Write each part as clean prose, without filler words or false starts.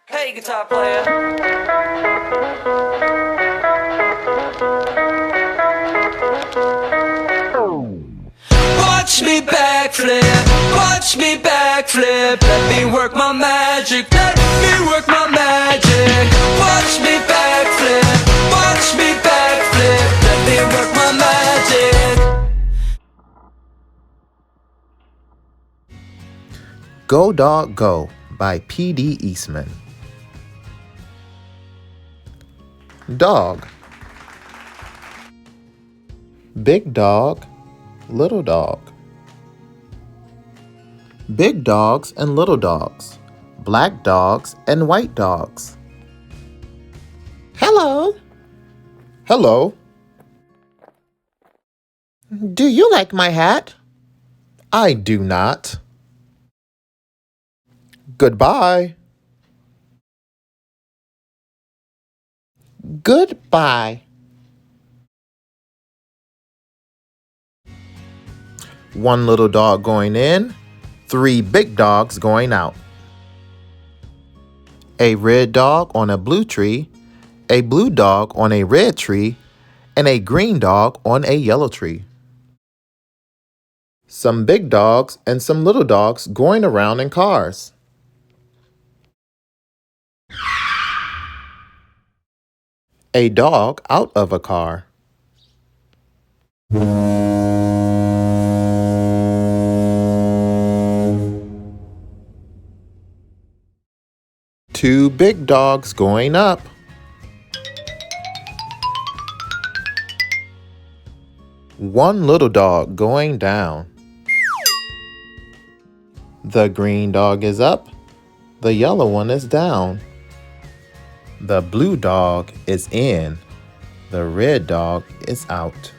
Hey, guitar player. Watch me backflip, watch me backflip. Let me work my magic, let me work my magic. Watch me backflip, watch me backflip. Let me work my magic. Go Dog Go by P.D. Eastman. Dog. Big dog, little dog. Big dogs and little dogs. Black dogs and white dogs. Hello. Hello. Do you like my hat? I do not. Goodbye. Goodbye. One little dog going in, 3 big dogs going out. A red dog on a blue tree, a blue dog on a red tree, and a green dog on a yellow tree. Some big dogs and some little dogs going around in cars. A dog out of a car. Two big dogs going up. One little dog going down. The green dog is up. The yellow one is down. The blue dog is in. The red dog is out.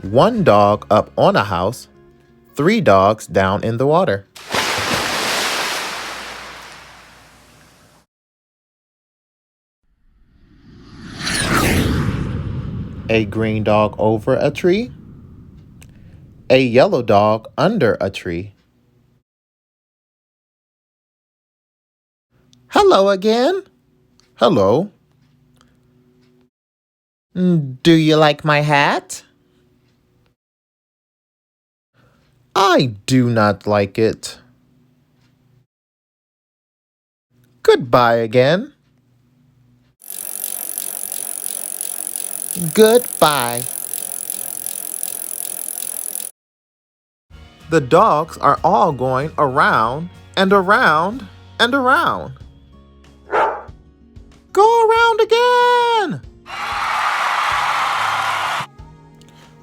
One dog up on a house. 3 dogs down in the water. A green dog over a tree. A yellow dog under a tree. Hello again. Hello. Do you like my hat? I do not like it. Goodbye again. Goodbye. The dogs are all going around and around and around. Go around again!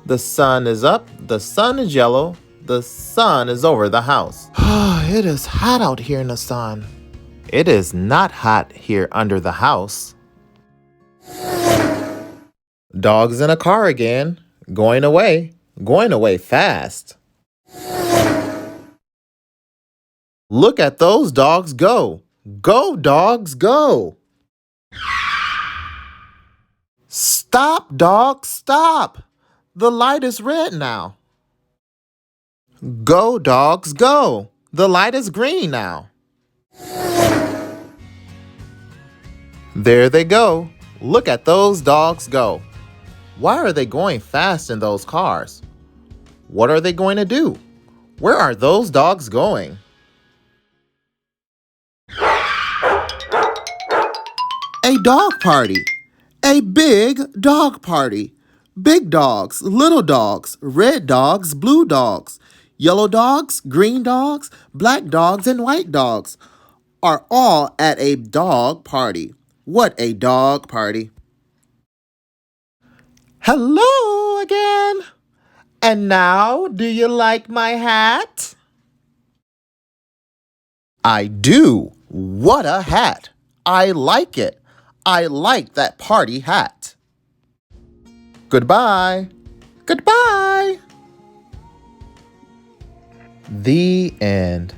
The sun is up, the sun is yellow, the sun is over the house. It is hot out here in the sun. It is not hot here under the house. Dogs in a car again, going away fast. Look at those dogs go. Go, dogs, go. Stop, dog, stop. The light is red now. Go, dogs, go. The light is green now. There they go. Look at those dogs go. Why are they going fast in those cars? What are they going to do? Where are those dogs going? A dog party. A big dog party. Big dogs, little dogs, red dogs, blue dogs, yellow dogs, green dogs, black dogs, and white dogs are all at a dog party. What a dog party. Hello again. And now, do you like my hat? I do. What a hat. I like it. I like that party hat. Goodbye. Goodbye. The end.